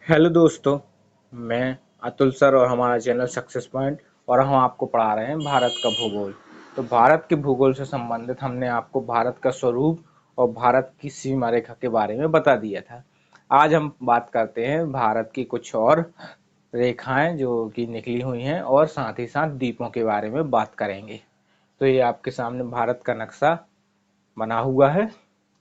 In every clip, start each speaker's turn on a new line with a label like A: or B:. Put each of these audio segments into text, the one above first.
A: Hello दोस्तों। मैं Atul sir और हमारा चैनल सक्सेस पॉइंट और हम आपको पढ़ा रहे हैं भारत का भूगोल। तो भारत के भूगोल से संबंधित हमने आपको भारत का स्वरूप और भारत की सीमा रेखा के बारे में बता दिया था। आज हम बात करते हैं भारत की कुछ और रेखाएं जो कि निकली हुई हैं और साथ ही साथ द्वीपों के बारे में बात करेंगे। तो ये आपके सामने भारत का नक्शा बना हुआ है।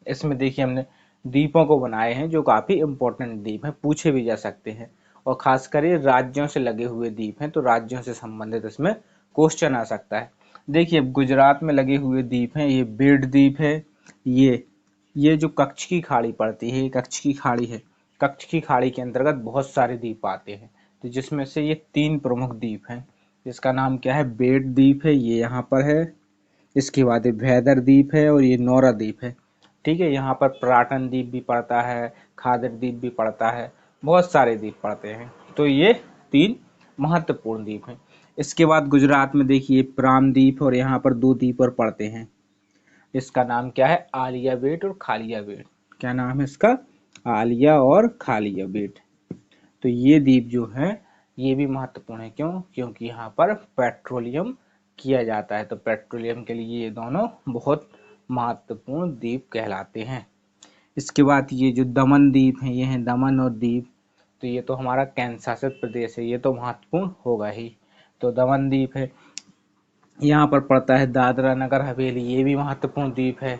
A: इसमें देखिए हमने द्वीपों को बनाए हैं जो काफी इंपॉर्टेंट द्वीप हैं, पूछे भी जा सकते हैं। और खासकर ये राज्यों से लगे हुए द्वीप हैं, तो राज्यों से संबंधित इसमें क्वेश्चन आ सकता है। देखिए गुजरात में लगे हुए द्वीप हैं, ये बेड़ द्वीप है। ये जो कच्छ की खाड़ी पड़ती है, ये कच्छ की खाड़ी है। कच्छ की खाड़ी के अंतर्गत बहुत सारे द्वीप आते हैं, तो जिसमें से ये 3 प्रमुख द्वीप हैं। जिसका नाम क्या है, बेड़ द्वीप है, ये यहाँ पर है। इसके बाद ये भैदर द्वीप है और ये नौरा द्वीप है। ठीक है, यहाँ पर पराटन द्वीप भी पड़ता है, खादर द्वीप भी पड़ता है, बहुत सारे द्वीप पड़ते हैं। तो ये 3 महत्वपूर्ण द्वीप हैं। इसके बाद गुजरात में देखिए प्राम द्वीप और यहाँ पर 2 द्वीप और पड़ते हैं। इसका नाम क्या है, आलिया बेट और खालिया बेट। क्या नाम है इसका, आलिया और खालिया बेट। तो ये द्वीप जो है ये भी महत्वपूर्ण है। क्यों? क्योंकि यहाँ पर पेट्रोलियम किया जाता है, तो पेट्रोलियम के लिए ये दोनों बहुत महत्वपूर्ण द्वीप कहलाते हैं। इसके बाद ये जो दमन द्वीप है, ये है दमन और द्वीप। तो ये तो हमारा केंद्र शासित प्रदेश है, ये तो महत्वपूर्ण होगा ही। तो दमन द्वीप है, यहाँ पर पड़ता है दादरा नगर हवेली, ये भी महत्वपूर्ण द्वीप है।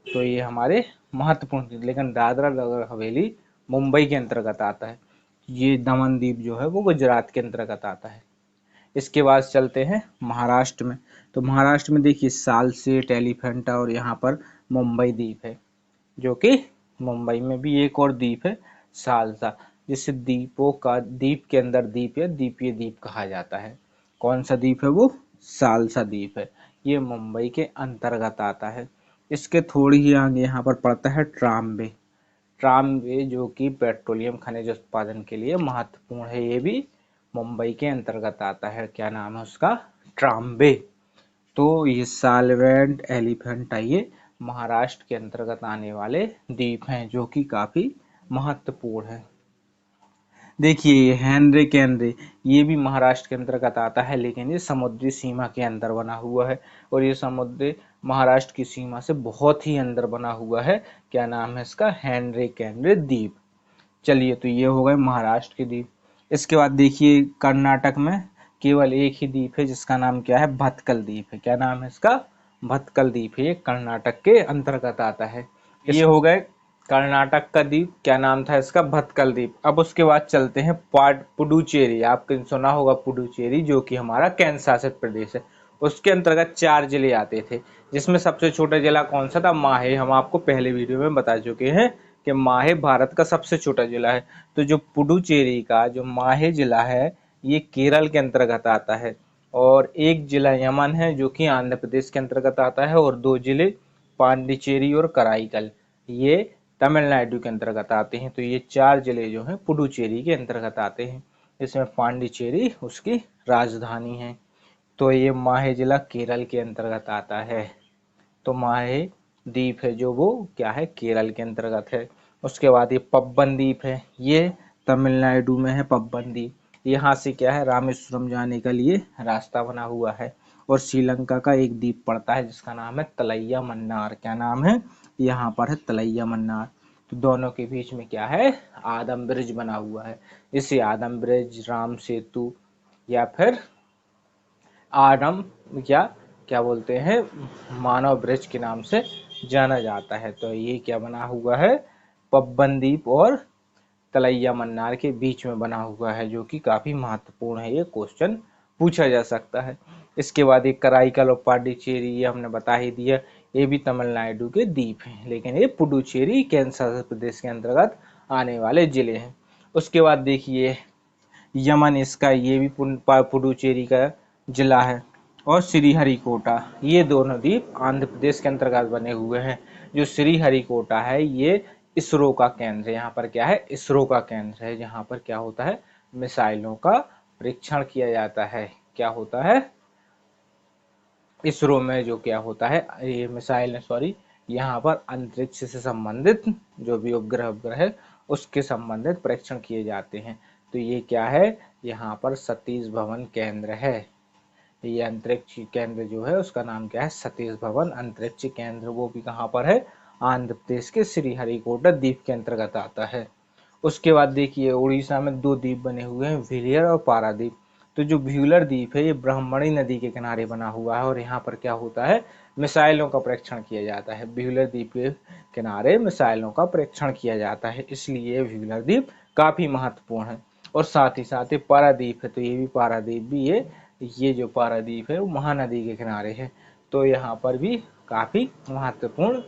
A: तो ये हमारे महत्वपूर्ण द्वीप, लेकिन दादरा नगर हवेली मुंबई के अंतर्गत आता है। ये दमन द्वीप जो है वो गुजरात के अंतर्गत आता है। इसके बाद चलते हैं महाराष्ट्र में। तो महाराष्ट्र में देखिए सालसेट, एलिफेंटा और यहाँ पर मुंबई द्वीप है, जो कि मुंबई में भी एक और द्वीप है सालसा, जिसे द्वीपों का द्वीप के अंदर द्वीप या द्वीपीय द्वीप कहा जाता है। कौन सा द्वीप है वो, सालसा द्वीप है। ये मुंबई के अंतर्गत आता है। इसके थोड़ी ही आगे यहाँ पर पड़ता है ट्राम्बे। ट्राम्बे जो कि पेट्रोलियम खनिज उत्पादन के लिए महत्वपूर्ण है, ये भी मुंबई के अंतर्गत आता है। क्या नाम है उसका, ट्राम्बे। तो ये साल्वेंट, एलिफेंटा, ये महाराष्ट्र के अंतर्गत आने वाले द्वीप हैं जो कि काफी महत्वपूर्ण है। देखिए ये हेनरी केनरी, ये भी महाराष्ट्र के अंतर्गत आता है, लेकिन ये समुद्री सीमा के अंदर बना हुआ है। और ये समुद्री महाराष्ट्र की सीमा से बहुत ही अंदर बना हुआ है। क्या नाम है इसका, हेनरी केनरी द्वीप। चलिए, तो ये हो गए महाराष्ट्र के द्वीप। इसके बाद देखिए कर्नाटक में केवल एक ही द्वीप है, जिसका नाम क्या है, भटकल द्वीप है। क्या नाम है इसका, भटकल द्वीप है। ये कर्नाटक के अंतर्गत आता है। ये हो गए कर्नाटक का द्वीप। क्या नाम था इसका, भटकल द्वीप। अब उसके बाद चलते हैं पुडुचेरी। आपने सुना होगा पुडुचेरी, जो कि हमारा केंद्र शासित प्रदेश है। उसके अंतर्गत 4 जिले आते थे, जिसमें सबसे छोटा जिला कौन सा था, माहे। हम आपको पहले वीडियो में बता चुके हैं कि माहे भारत का सबसे छोटा जिला है। तो जो पुडुचेरी का जो माहे जिला है, ये केरल के अंतर्गत आता है। और एक जिला यमन है जो कि आंध्र प्रदेश के अंतर्गत आता है। और 2 जिले पांडिचेरी और कराईकल, ये तमिलनाडु के अंतर्गत आते हैं। तो ये 4 जिले जो हैं पुडुचेरी के अंतर्गत आते हैं। इसमें पांडिचेरी उसकी राजधानी है। तो ये माहे जिला केरल के अंतर्गत आता है। तो माहे द्वीप है जो वो क्या है, केरल के अंतर्गत है। उसके बाद ये पब्बन द्वीप है, ये तमिलनाडु में है पब्बन द्वीप। यहाँ से क्या है, रामेश्वरम जाने के लिए रास्ता बना हुआ है। और श्रीलंका का एक द्वीप पड़ता है जिसका नाम है तलैया मन्नार। क्या नाम है, यहाँ पर है तलैया मन्नार। तो दोनों के बीच में क्या है, आदम ब्रिज बना हुआ है। इसे आदम ब्रिज, राम सेतु, या फिर आदम, या क्या बोलते हैं, मानव ब्रिज के नाम से जाना जाता है। तो ये क्या बना हुआ है, पब्बन द्वीप और तलैया मन्नार के बीच में बना हुआ है, जो कि काफी महत्वपूर्ण है। ये क्वेश्चन पूछा जा सकता है। इसके बाद ये कराईकल और पांडिचेरी, ये हमने बता ही दिया, ये भी तमिलनाडु के द्वीप हैं, लेकिन ये पुडुचेरी केंद्र शासित प्रदेश के अंतर्गत आने वाले जिले हैं। उसके बाद देखिए यमन, इसका ये भी पुडुचेरी का जिला है। और श्रीहरिकोटा, ये दोनों द्वीप आंध्र प्रदेश के अंतर्गत बने हुए हैं। जो श्रीहरिकोटा है ये इसरो का केंद्र है। यहाँ पर क्या है, इसरो का केंद्र है, जहाँ पर क्या होता है, मिसाइलों का परीक्षण किया जाता है। क्या होता है, इसरो में जो क्या होता है, ये मिसाइल, सॉरी, यहाँ पर अंतरिक्ष से संबंधित जो भी उपग्रह उपग्रह है उसके संबंधित परीक्षण किए जाते हैं। तो ये क्या है, यहाँ पर सतीश धवन केंद्र है। ये अंतरिक्ष केंद्र जो है उसका नाम क्या है, सतीश धवन अंतरिक्ष केंद्र। वो भी कहाँ पर है, आंध्र प्रदेश के श्रीहरिकोटा द्वीप के अंतर्गत आता है। उसके बाद देखिए उड़ीसा में दो द्वीप बने हुए हैं, व्हीलर और पारादीप। तो जो व्हीलर द्वीप है ये ब्राह्मणी नदी के किनारे बना हुआ है और यहाँ पर क्या होता है, मिसाइलों का परीक्षण किया जाता है। व्हीलर द्वीप के किनारे मिसाइलों का परीक्षण किया जाता है, इसलिए व्हीलर द्वीप काफी महत्वपूर्ण है। और साथ ही पारादीप है, तो ये भी पारादीप भी ये जो पारादीप है वो महानदी के किनारे है। तो यहाँ पर भी काफी महत्वपूर्ण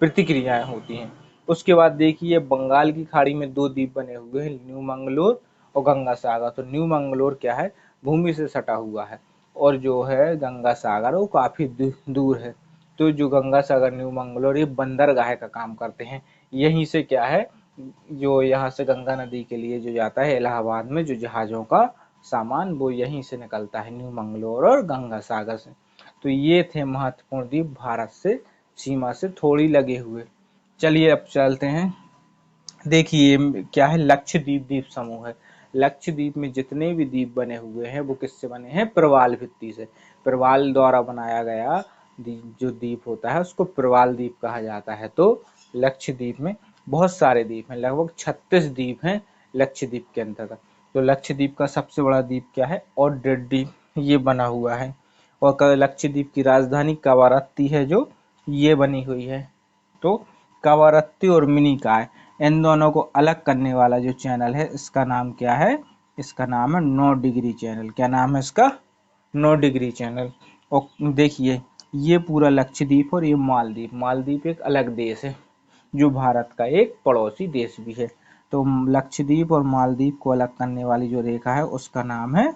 A: प्रतिक्रियाएं होती हैं। उसके बाद देखिए बंगाल की खाड़ी में दो द्वीप बने हुए हैं, न्यू मंगलोर और गंगा सागर। तो न्यू मंगलोर क्या है, भूमि से सटा हुआ है, और जो है गंगा सागर वो काफी दूर है। तो जो गंगा सागर न्यू मंगलोर ये बंदरगाह का काम करते हैं। यहीं से क्या है, जो यहाँ से गंगा नदी के लिए जो जाता है इलाहाबाद में जो जहाजों का सामान वो यहीं से निकलता है, न्यू मंगलोर और गंगा सागर से। तो ये थे महत्वपूर्ण द्वीप भारत से सीमा से थोड़ी लगे हुए। चलिए अब चलते हैं, देखिए क्या है, लक्षद्वीप द्वीप समूह है। लक्षद्वीप में जितने भी द्वीप बने हुए हैं वो किससे बने हैं, प्रवाल भित्ति से। प्रवाल द्वारा बनाया गया जो द्वीप होता है उसको प्रवाल द्वीप कहा जाता है। तो लक्षद्वीप में बहुत सारे द्वीप हैं, लगभग 36 द्वीप हैं लक्षद्वीप के अंतर्गत। तो लक्षद्वीप का सबसे बड़ा द्वीप क्या है, ओड्रेड द्वीप, ये बना हुआ है। और लक्षद्वीप की राजधानी कवारत्ती है जो ये बनी हुई है। तो कवारत्ती और मिनिकॉय, इन दोनों को अलग करने वाला जो चैनल है इसका नाम क्या है, इसका नाम है 9 डिग्री चैनल। क्या नाम है इसका, 9 डिग्री चैनल। और देखिए ये पूरा लक्षद्वीप और ये मालदीव, मालदीव एक अलग देश है जो भारत का एक पड़ोसी देश भी है। तो लक्षद्वीप और मालदीव को अलग करने वाली जो रेखा है उसका नाम है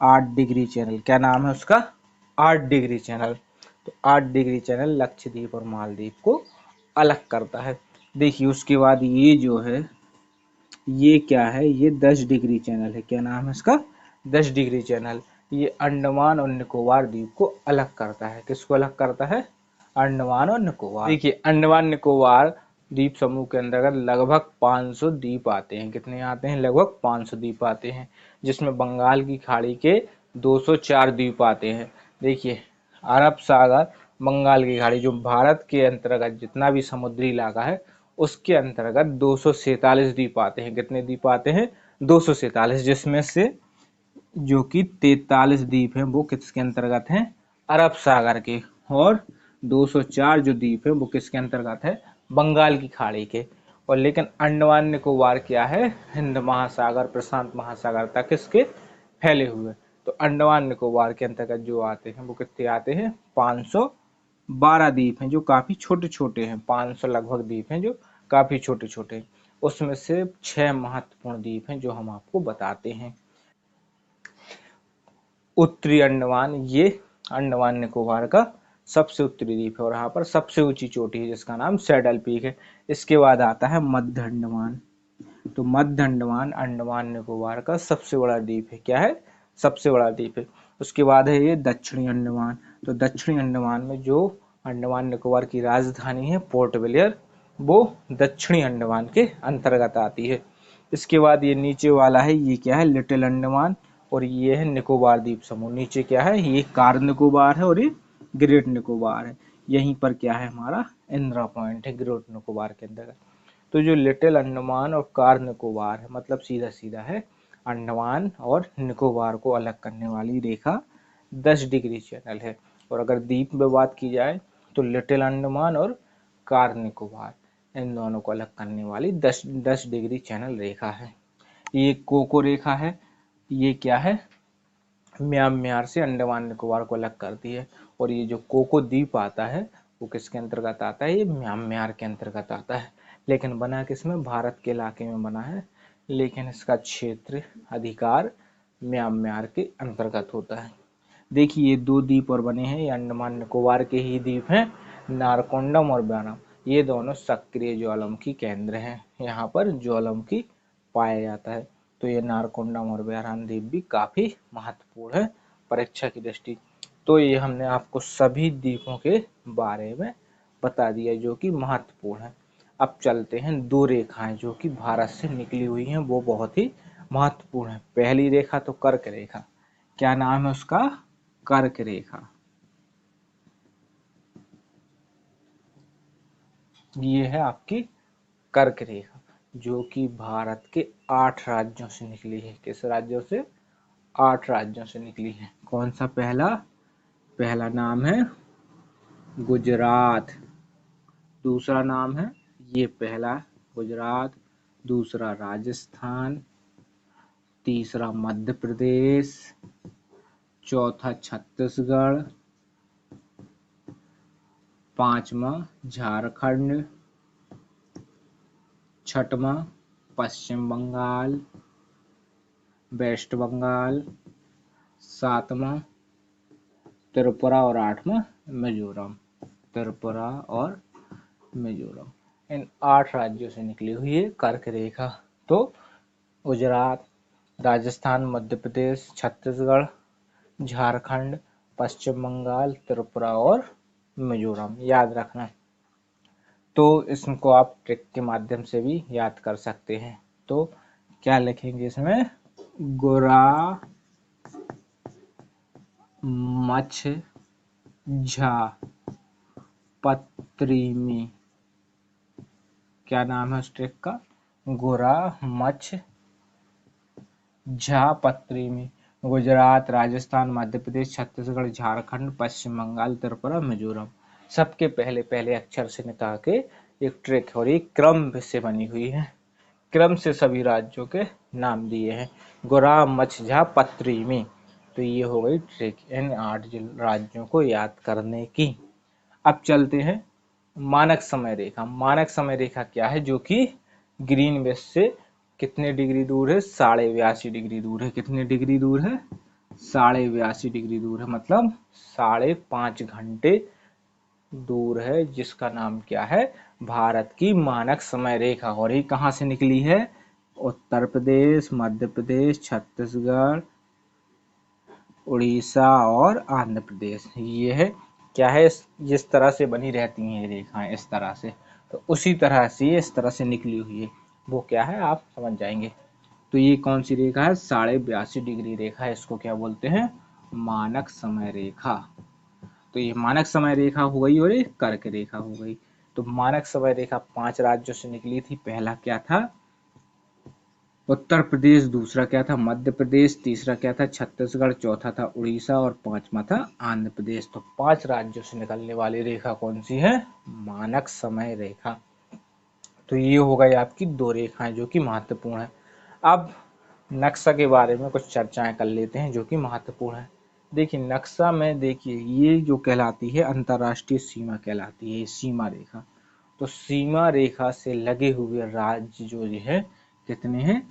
A: 8 डिग्री चैनल। क्या नाम है उसका, 8 डिग्री चैनल। तो 8 डिग्री चैनल लक्षद्वीप और मालदीव को अलग करता है। देखिए उसके बाद ये जो है ये क्या है, ये 10 डिग्री चैनल है। क्या नाम है इसका, 10 डिग्री चैनल। ये अंडमान और निकोबार द्वीप को अलग करता है। किसको अलग करता है, अंडमान और निकोबार। देखिए अंडमान निकोबार द्वीप समूह के अंतर्गत लगभग 500 द्वीप आते हैं। कितने आते हैं, लगभग 500 द्वीप आते हैं, जिसमें बंगाल की खाड़ी के 204 द्वीप आते हैं। देखिए अरब सागर, बंगाल की खाड़ी, जो भारत के अंतर्गत जितना भी समुद्री इलाका है उसके अंतर्गत 247 द्वीप आते हैं। कितने द्वीप आते हैं, 247, जिसमें से जो कि 43 द्वीप हैं वो किसके अंतर्गत हैं, अरब सागर के। और 204 जो द्वीप है वो किसके अंतर्गत है, बंगाल की खाड़ी के। और लेकिन अंडमान निकोबार क्या है, हिंद महासागर प्रशांत महासागर तक इसके फैले हुए। तो अंडमान निकोबार के अंतर्गत जो आते हैं वो कितने आते हैं, 512 द्वीप हैं जो काफी छोटे छोटे हैं। 500 लगभग द्वीप हैं जो काफी छोटे छोटे। उसमें से 6 महत्वपूर्ण द्वीप हैं जो हम आपको बताते हैं। उत्तरी अंडमान, ये अंडमान निकोबार का सबसे उत्तरी द्वीप है और यहाँ पर सबसे ऊंची चोटी है जिसका नाम सैडल पीक है। इसके बाद आता है मध्य अंडमान। तो मध्य अंडमान अंडमान निकोबार का सबसे बड़ा द्वीप है। क्या है, सबसे बड़ा द्वीप है। उसके बाद है ये दक्षिणी अंडमान। तो दक्षिणी अंडमान में जो अंडमान निकोबार की राजधानी है पोर्ट ब्लेयर, वो दक्षिणी अंडमान के अंतर्गत आती है। इसके बाद ये नीचे वाला है, ये क्या है, लिटिल अंडमान, और ये है निकोबार द्वीप समूह। नीचे क्या है, ये कार निकोबार है और ये ग्रेट निकोबार है। यहीं पर क्या है, हमारा इंदिरा पॉइंट है ग्रेट निकोबार के अंदर। तो जो लिटिल अंडमान और कार निकोबार है, मतलब सीधा सीधा है अंडमान और निकोबार को अलग करने वाली रेखा 10 डिग्री चैनल है। और अगर द्वीप में बात की जाए तो लिटिल अंडमान और कार निकोबार, इन दोनों को अलग करने वाली 10 डिग्री चैनल रेखा है। ये कोको रेखा है, ये क्या है, म्यांमार से अंडमान निकोबार को अलग करती है। और ये जो कोको द्वीप आता है वो किसके अंतर्गत आता है, ये म्यांमार के अंतर्गत आता है। लेकिन बना किसमें, भारत के इलाके में बना है, लेकिन इसका क्षेत्र अधिकार म्यांमार के अंतर्गत होता है। देखिए ये दो द्वीप और बने हैं, ये अंडमान निकोबार के ही द्वीप हैं, नारकोंडम और ब्यानम। ये दोनों सक्रिय ज्वालामुखी केंद्र हैं, यहाँ पर ज्वालामुखी पाया जाता है। तो ये नारकोंडम और ब्यानम द्वीप भी काफी महत्वपूर्ण है परीक्षा की दृष्टि। तो ये हमने आपको सभी द्वीपों के बारे में बता दिया जो कि महत्वपूर्ण है। अब चलते हैं दो रेखाएं जो कि भारत से निकली हुई हैं, वो बहुत ही महत्वपूर्ण है। पहली रेखा तो कर्क रेखा, क्या नाम है उसका? कर्क रेखा। ये है आपकी कर्क रेखा जो कि भारत के 8 राज्यों से निकली है। किस राज्यों से? 8 राज्यों से निकली है। कौन सा? पहला नाम है गुजरात, दूसरा नाम है, ये पहला गुजरात, दूसरा राजस्थान, तीसरा मध्य प्रदेश, चौथा छत्तीसगढ़, पांचवा झारखंड, छठवां पश्चिम बंगाल, वेस्ट बंगाल, सातवां त्रिपुरा और आठवां मिजोरम। त्रिपुरा और मिजोरम, इन 8 राज्यों से निकली हुई है कर्क रेखा। तो गुजरात, राजस्थान, मध्य प्रदेश, छत्तीसगढ़, झारखंड, पश्चिम बंगाल, त्रिपुरा और मिजोरम, याद रखना। तो इसको आप ट्रिक के माध्यम से भी याद कर सकते हैं। तो क्या लिखेंगे इसमें? गोरा मछ झा पत्री में, क्या नाम है उस ट्रिक का? गोरा मछ झा पत्री में। गुजरात, राजस्थान, मध्य प्रदेश, छत्तीसगढ़, झारखंड, पश्चिम बंगाल, त्रिपुरा, मिजोरम, सबके पहले पहले अक्षर से निकाल के एक ट्रिक है और एक क्रम से बनी हुई है। क्रम से सभी राज्यों के नाम दिए हैं। गोरा मछझा पत्री में। तो ये हो गई ट्रिक इन 8 राज्यों को याद करने की। अब चलते हैं मानक समय रेखा। मानक समय रेखा क्या है? जो कि ग्रीनविच से कितने डिग्री दूर है? 82.5 डिग्री दूर है। कितने डिग्री दूर है? 82.5 डिग्री दूर है, मतलब 5.5 घंटे दूर है, जिसका नाम क्या है? भारत की मानक समय रेखा। और ये कहाँ से निकली है? उत्तर प्रदेश, मध्य प्रदेश, छत्तीसगढ़, उड़ीसा और आंध्र प्रदेश। ये है क्या है? जिस तरह से बनी रहती हैं ये रेखाएं इस तरह से, तो उसी तरह से ये इस तरह से निकली हुई है। वो क्या है आप समझ जाएंगे। तो ये कौन सी रेखा है? 82.5 डिग्री रेखा है। इसको क्या बोलते हैं? मानक समय रेखा। तो ये मानक समय रेखा हो गई और ये कर्क रेखा हो गई। तो मानक समय रेखा 5 राज्यों से निकली थी। पहला क्या था? उत्तर प्रदेश, दूसरा क्या था? मध्य प्रदेश, तीसरा क्या था? छत्तीसगढ़, चौथा था उड़ीसा और पांचवा था आंध्र प्रदेश। तो 5 राज्यों से निकलने वाली रेखा कौन सी है? मानक समय रेखा। तो ये हो गई आपकी 2 रेखाएं जो कि महत्वपूर्ण है। अब नक्शा के बारे में कुछ चर्चाएं कर लेते हैं जो कि महत्वपूर्ण है। देखिए नक्शा में, देखिए ये जो कहलाती है अंतर्राष्ट्रीय सीमा कहलाती है, ये सीमा रेखा। तो सीमा रेखा से लगे हुए राज्य जो है कितने हैं?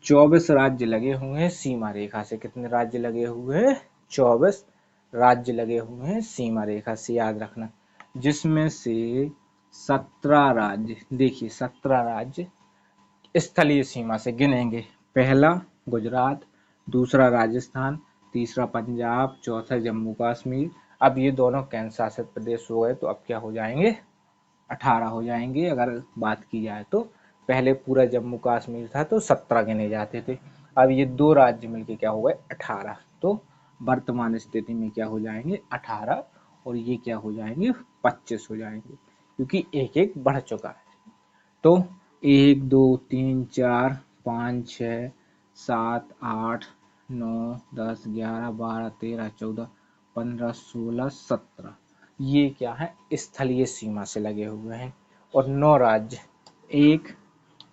A: 24 राज्य लगे हुए हैं सीमा रेखा से। कितने राज्य लगे हुए हैं? 24 राज्य लगे हुए हैं सीमा रेखा से, याद रखना। जिसमें से 17 राज्य, देखिए 17 राज्य स्थलीय सीमा से गिनेंगे। पहला गुजरात, दूसरा राजस्थान, तीसरा पंजाब, चौथा जम्मू कश्मीर। अब ये दोनों केंद्र शासित प्रदेश हो गए, तो अब क्या हो जाएंगे? 18 हो जाएंगे। अगर बात की जाए तो पहले पूरा जम्मू कश्मीर था तो 17 गिने जाते थे। अब ये 2 राज्य मिलके क्या हो गए? 18। तो वर्तमान स्थिति में क्या हो जाएंगे? 18, और ये क्या हो जाएंगे? 25 हो जाएंगे, क्योंकि एक एक बढ़ चुका है। तो 1 2 3 4 5 6 7 8 9 10 11 12 13 14 15 16 17, ये क्या है? स्थलीय सीमा से लगे हुए हैं। और 9 राज्य, 1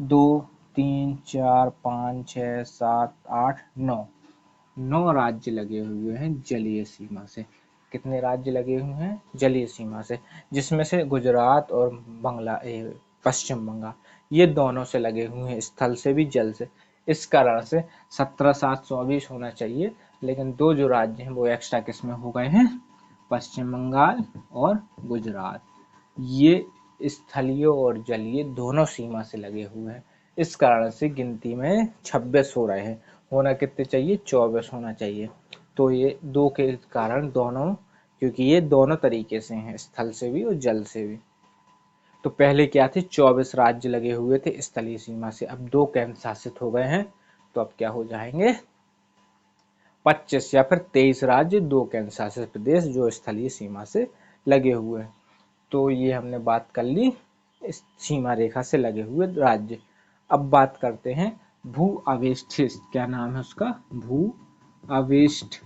A: 2 3 4 5 6 7 8 9, 9 राज्य लगे हुए हैं जलीय सीमा से। कितने राज्य लगे हुए हैं? जलीय सीमा से, जिसमें से गुजरात और पश्चिम बंगाल, ये दोनों से लगे हुए हैं, स्थल से भी जल से। इस कारण से 17 7 24 होना चाहिए, लेकिन 2 जो राज्य हैं वो एक्स्ट्रा किसमें हो गए हैं? पश्चिम बंगाल और गुजरात। ये स्थलीय और जलीय दोनों सीमा से लगे हुए हैं। इस कारण से गिनती में 26 हो रहे हैं। होना कितने चाहिए? 24 होना चाहिए। तो ये 2 के कारण दोनों, क्योंकि ये दोनों तरीके से हैं, स्थल से भी और जल से भी। तो पहले क्या थे, 24 राज्य लगे हुए थे स्थलीय सीमा से, अब 2 केंद्र शासित हो गए हैं, तो अब क्या हो जाएंगे 25 या फिर 23 राज्य, 2 केंद्र शासित प्रदेश जो स्थलीय सीमा से लगे हुए हैं। तो ये हमने बात कर ली इस सीमा रेखा से लगे हुए राज्य। अब बात करते हैं भू आवेष्टित, क्या नाम है उसका, भू आवेष्टित,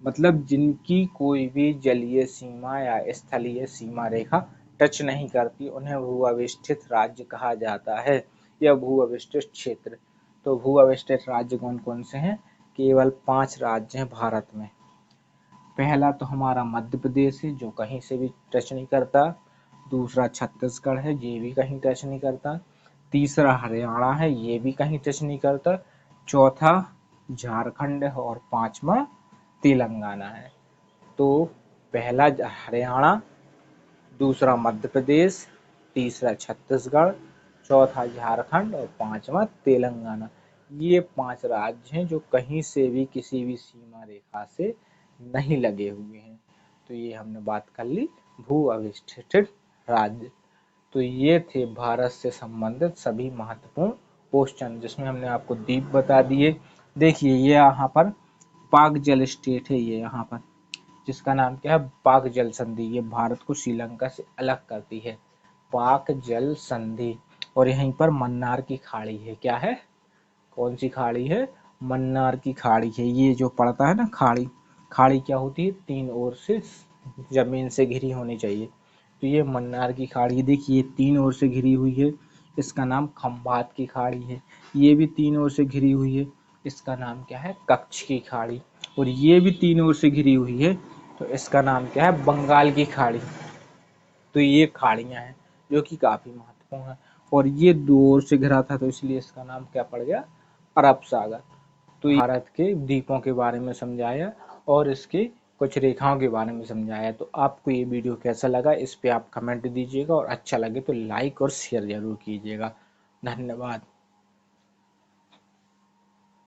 A: मतलब जिनकी कोई भी जलीय सीमा या स्थलीय सीमा रेखा टच नहीं करती, उन्हें भू आवेष्टित राज्य कहा जाता है या भू आवेष्टित क्षेत्र। तो भू आवेष्टित राज्य कौन कौन से हैं, केवल 5 राज्य हैं भारत में। पहला तो हमारा मध्य प्रदेश है जो कहीं से भी टच नहीं करता, दूसरा छत्तीसगढ़ है ये भी कहीं टच नहीं करता, तीसरा हरियाणा है ये भी कहीं टच नहीं करता, चौथा झारखंड है और पांचवा तेलंगाना है। तो पहला हरियाणा, दूसरा मध्य प्रदेश, तीसरा छत्तीसगढ़, चौथा झारखंड और पांचवा तेलंगाना। ये 5 राज्य हैं जो कहीं से भी किसी भी सीमा रेखा से नहीं लगे हुए हैं। तो ये हमने बात कर ली भू अविष्ठित राज्य। तो ये थे भारत से संबंधित सभी महत्वपूर्ण क्वेश्चन, जिसमें हमने आपको द्वीप बता दिए। देखिए ये यहाँ पर पाक जल स्टेट है, ये यहाँ पर जिसका नाम क्या है, पाक जल संधि, ये भारत को श्रीलंका से अलग करती है, पाक जल संधि। और यहीं पर मन्नार की खाड़ी है, क्या है, कौन सी खाड़ी है, मन्नार की खाड़ी है। ये जो पड़ता है ना खाड़ी, खाड़ी क्या होती है, 3 ओर से जमीन से घिरी होनी चाहिए। तो ये मन्नार की खाड़ी, देखिए 3 ओर से घिरी हुई है, इसका नाम खंभात की खाड़ी है। ये भी 3 ओर से घिरी हुई है, इसका नाम क्या है, कच्छ की खाड़ी। और ये भी 3 ओर से घिरी हुई है, तो इसका नाम क्या है, बंगाल की खाड़ी। तो ये खाड़ियां हैं जो कि काफी महत्वपूर्ण है। और ये 2 ओर से घिरा था, तो इसलिए इसका नाम क्या पड़ गया, अरब सागर। तो भारत के द्वीपों के बारे में समझाया और इसके कुछ रेखाओं के बारे में समझाया। तो आपको ये वीडियो कैसा लगा, इस पे आप कमेंट दीजिएगा और अच्छा लगे तो लाइक और शेयर जरूर कीजिएगा। धन्यवाद।